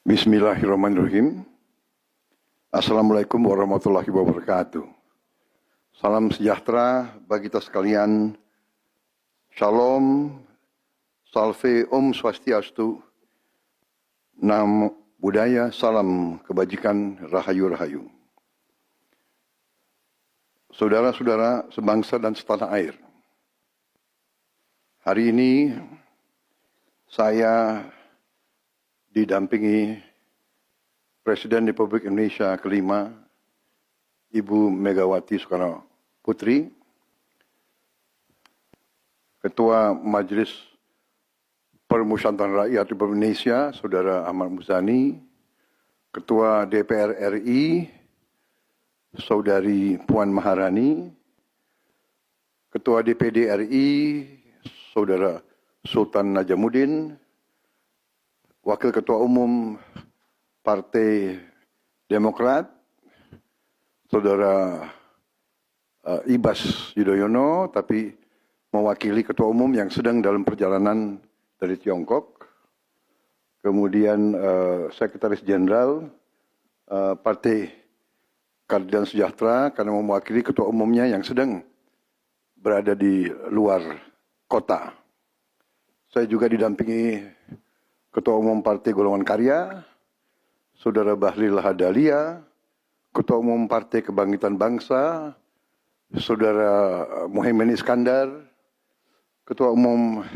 Bismillahirrahmanirrahim. Assalamualaikum warahmatullahi wabarakatuh. Salam sejahtera bagi kita sekalian. Shalom, salve, om swastiastu, namo buddhaya, salam kebajikan, rahayu-rahayu. Saudara-saudara sebangsa dan setanah air. Hari ini saya didampingi Presiden Republik Indonesia kelima, Ibu Megawati Soekarno Putri, Ketua Majelis Permusyawaratan Rakyat Republik Indonesia, Saudara Ahmad Muzani, Ketua DPR RI, Saudari Puan Maharani, Ketua DPD RI, Saudara Sultan Najamuddin, Wakil Ketua Umum Partai Demokrat, Saudara Ibas Yudhoyono, tapi mewakili Ketua Umum yang sedang dalam perjalanan dari Tiongkok. Kemudian Sekretaris Jenderal Partai Keadilan Sejahtera karena mewakili Ketua Umumnya yang sedang berada di luar kota. Saya juga didampingi Ketua Umum Partai Golongan Karya, Saudara Bahlil Lahadalia, Ketua Umum Partai Kebangkitan Bangsa, Saudara Muhaimin Iskandar, Ketua Umum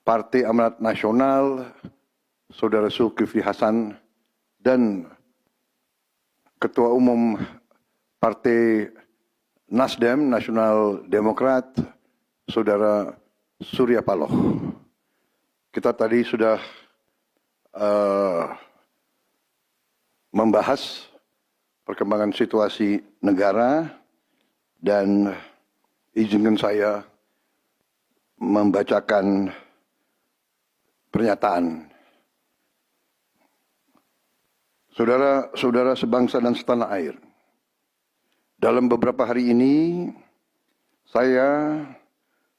Partai Amanat Nasional, Saudara Zulkifli Hasan, dan Ketua Umum Partai Nasdem, Nasional Demokrat, Saudara Surya Paloh. Kita tadi sudah membahas perkembangan situasi negara dan izinkan saya membacakan pernyataan. Saudara-saudara sebangsa dan setanah air, dalam beberapa hari ini saya,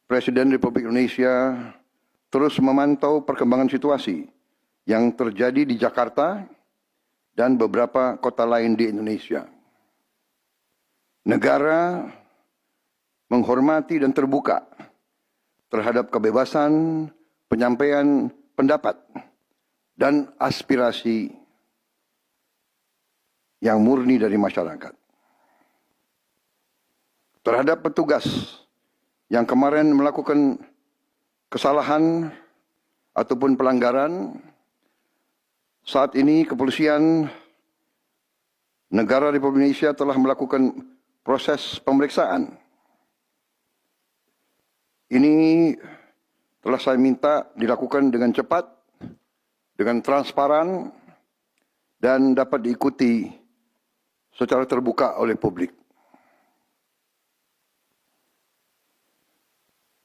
Presiden Republik Indonesia, terus memantau perkembangan situasi yang terjadi di Jakarta dan beberapa kota lain di Indonesia. Negara menghormati dan terbuka terhadap kebebasan penyampaian pendapat dan aspirasi yang murni dari masyarakat. Terhadap petugas yang kemarin melakukan kesalahan ataupun pelanggaran, saat ini kepolisian negara Republik Indonesia telah melakukan proses pemeriksaan. Ini telah saya minta dilakukan dengan cepat, dengan transparan, dan dapat diikuti secara terbuka oleh publik.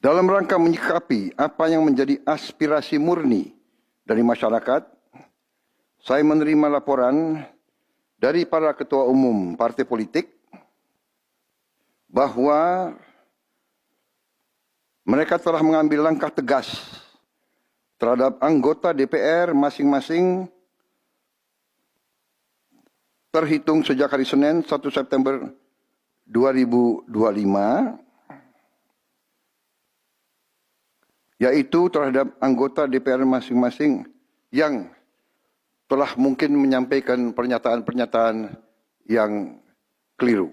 Dalam rangka menyikapi apa yang menjadi aspirasi murni dari masyarakat, saya menerima laporan dari para ketua umum partai politik bahwa mereka telah mengambil langkah tegas terhadap anggota DPR masing-masing terhitung sejak hari Senin 1 September 2025, yaitu terhadap anggota DPR masing-masing yang telah mungkin menyampaikan pernyataan-pernyataan yang keliru.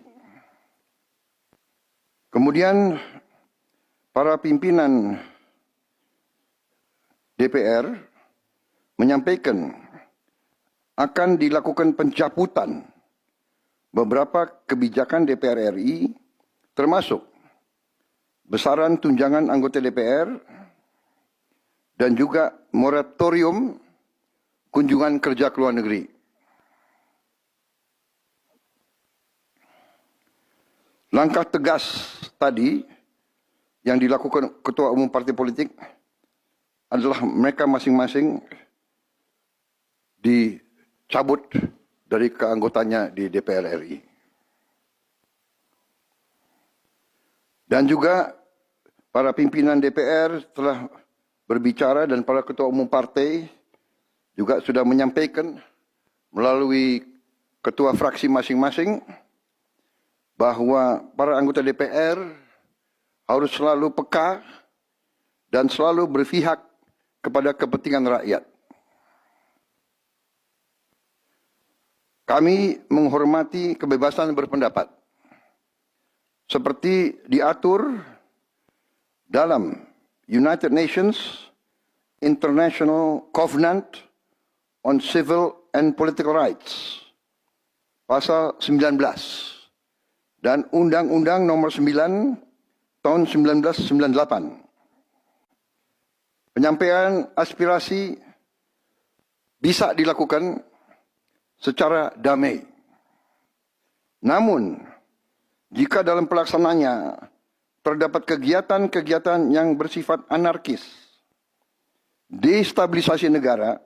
Kemudian para pimpinan DPR menyampaikan akan dilakukan pencabutan beberapa kebijakan DPR RI, termasuk besaran tunjangan anggota DPR dan juga moratorium kunjungan kerja ke luar negeri. Langkah tegas tadi yang dilakukan ketua umum partai politik adalah mereka masing-masing dicabut dari keanggotanya di DPR RI. Dan juga para pimpinan DPR telah berbicara dan para ketua umum partai juga sudah menyampaikan melalui ketua fraksi masing-masing bahwa para anggota DPR harus selalu peka dan selalu berpihak kepada kepentingan rakyat. Kami menghormati kebebasan berpendapat seperti diatur dalam United Nations International Covenant on Civil and Political Rights, pasal 19, dan Undang-Undang Nomor 9 tahun 1998. Penyampaian aspirasi bisa dilakukan secara damai. Namun, jika dalam pelaksanaannya terdapat kegiatan-kegiatan yang bersifat anarkis, destabilisasi negara,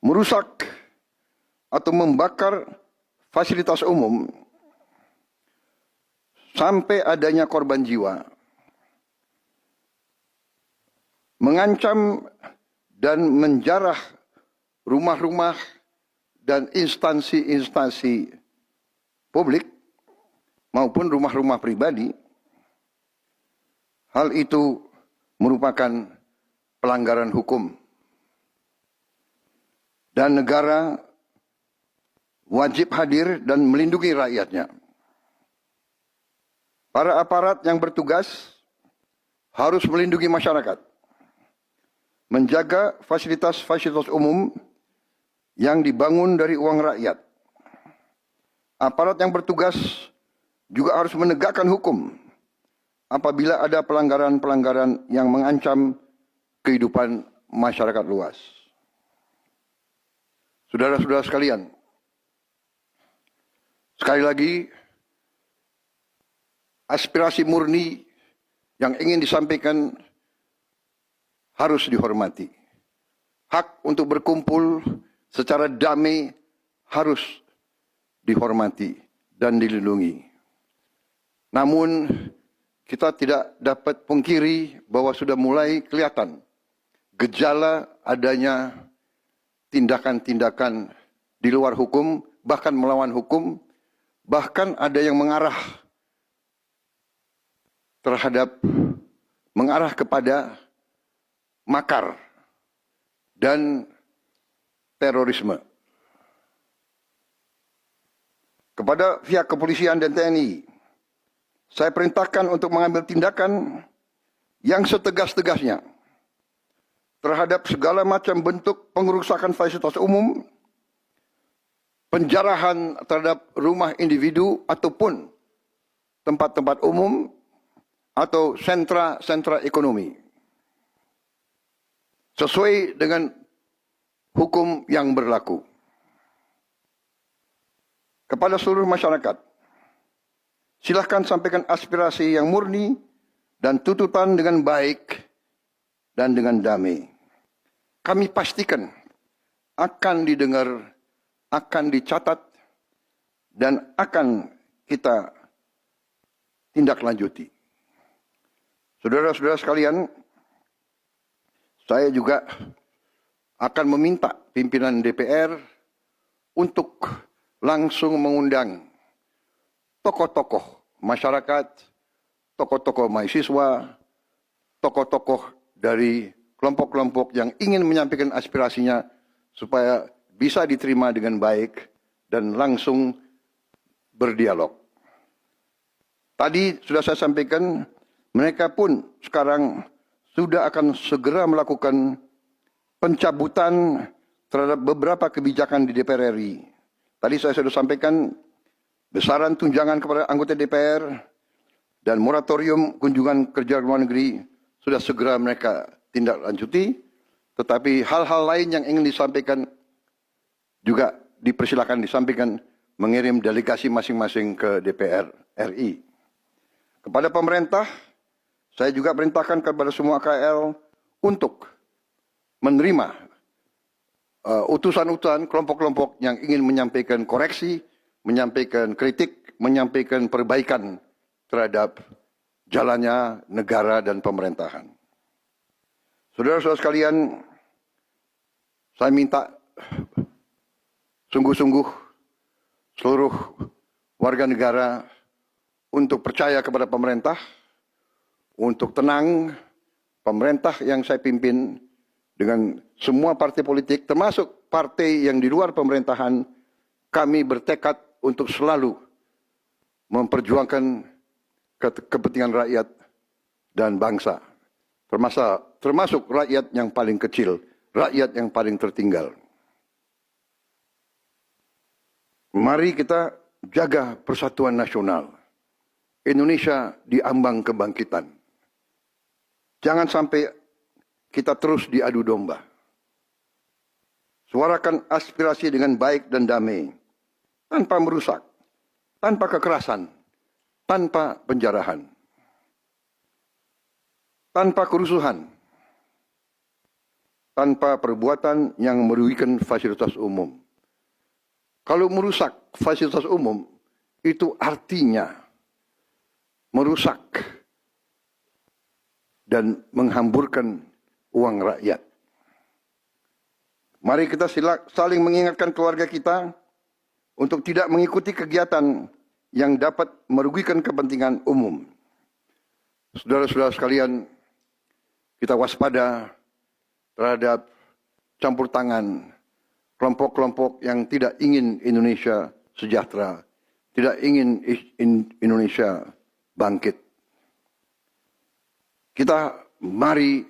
merusak atau membakar fasilitas umum, sampai adanya korban jiwa, mengancam dan menjarah rumah-rumah dan instansi-instansi publik maupun rumah-rumah pribadi, hal itu merupakan pelanggaran hukum. Dan negara wajib hadir dan melindungi rakyatnya. Para aparat yang bertugas harus melindungi masyarakat, menjaga fasilitas-fasilitas umum yang dibangun dari uang rakyat. Aparat yang bertugas juga harus menegakkan hukum apabila ada pelanggaran-pelanggaran yang mengancam kehidupan masyarakat luas. Saudara-saudara sekalian, sekali lagi, aspirasi murni yang ingin disampaikan harus dihormati. Hak untuk berkumpul secara damai harus dihormati dan dilindungi. Namun, kita tidak dapat pungkiri bahwa sudah mulai kelihatan gejala adanya tindakan-tindakan di luar hukum, bahkan melawan hukum, bahkan ada yang mengarah kepada makar dan terorisme. Kepada pihak kepolisian dan TNI, saya perintahkan untuk mengambil tindakan yang setegas-tegasnya terhadap segala macam bentuk pengerusakan fasilitas umum, penjarahan terhadap rumah individu ataupun tempat-tempat umum atau sentra-sentra ekonomi, sesuai dengan hukum yang berlaku. Kepada seluruh masyarakat, silahkan sampaikan aspirasi yang murni dan tuntutan dengan baik dan dengan damai. Kami pastikan akan didengar, akan dicatat, dan akan kita tindak lanjuti. Saudara-saudara sekalian, saya juga akan meminta pimpinan DPR untuk langsung mengundang tokoh-tokoh masyarakat, tokoh-tokoh mahasiswa, tokoh-tokoh dari kelompok-kelompok yang ingin menyampaikan aspirasinya supaya bisa diterima dengan baik dan langsung berdialog. Tadi sudah saya sampaikan, mereka pun sekarang sudah akan segera melakukan pencabutan terhadap beberapa kebijakan di DPR RI. Tadi saya sudah sampaikan besaran tunjangan kepada anggota DPR dan moratorium kunjungan kerja luar negeri sudah segera mereka tindak lanjuti, tetapi hal-hal lain yang ingin disampaikan juga dipersilakan disampaikan mengirim delegasi masing-masing ke DPR RI. Kepada pemerintah, saya juga perintahkan kepada semua KL untuk menerima utusan-utusan kelompok-kelompok yang ingin menyampaikan koreksi, menyampaikan kritik, menyampaikan perbaikan terhadap jalannya negara dan pemerintahan. Saudara-saudara sekalian, Saya minta sungguh-sungguh seluruh warga negara untuk percaya kepada pemerintah, untuk tenang. Pemerintah yang saya pimpin dengan semua partai politik, termasuk partai yang di luar pemerintahan, kami bertekad untuk selalu memperjuangkan kepentingan rakyat dan bangsa, termasuk rakyat yang paling kecil, rakyat yang paling tertinggal. Mari kita jaga persatuan nasional. Indonesia diambang kebangkitan. Jangan sampai kita terus diadu domba. Suarakan aspirasi dengan baik dan damai, tanpa merusak, tanpa kekerasan, tanpa penjarahan, tanpa kerusuhan, tanpa perbuatan yang merugikan fasilitas umum. Kalau merusak fasilitas umum, itu artinya merusak dan menghamburkan uang rakyat. Mari kita saling mengingatkan keluarga kita untuk tidak mengikuti kegiatan yang dapat merugikan kepentingan umum. Saudara-saudara sekalian, kita waspada terhadap campur tangan kelompok-kelompok yang tidak ingin Indonesia sejahtera, tidak ingin Indonesia bangkit. Kita mari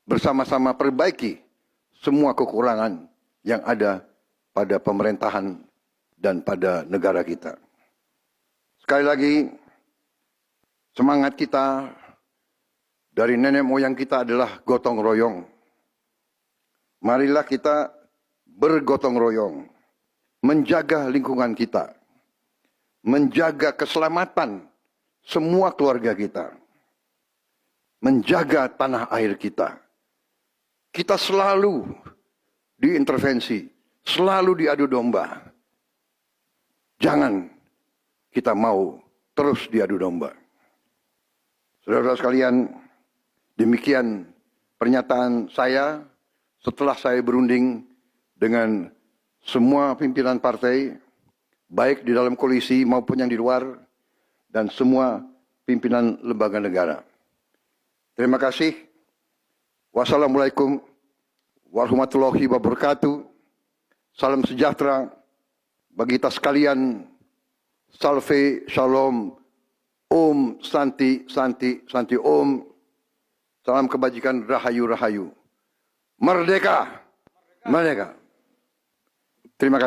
bersama-sama perbaiki semua kekurangan yang ada pada pemerintahan dan pada negara kita. Sekali lagi, semangat kita dari nenek moyang kita adalah gotong royong. Marilah kita bergotong royong, menjaga lingkungan kita, menjaga keselamatan semua keluarga kita, menjaga tanah air kita. Kita selalu diintervensi, selalu diadu domba. Jangan kita mau terus diadu domba. Saudara-saudara sekalian, demikian pernyataan saya setelah saya berunding dengan semua pimpinan partai, baik di dalam koalisi maupun yang di luar, dan semua pimpinan lembaga negara. Terima kasih. Wassalamualaikum warahmatullahi wabarakatuh. Salam sejahtera bagi kita sekalian. Salve, shalom, om, santi, santi, santi, om. Salam kebajikan, rahayu, rahayu. Merdeka! Merdeka! Terima kasih.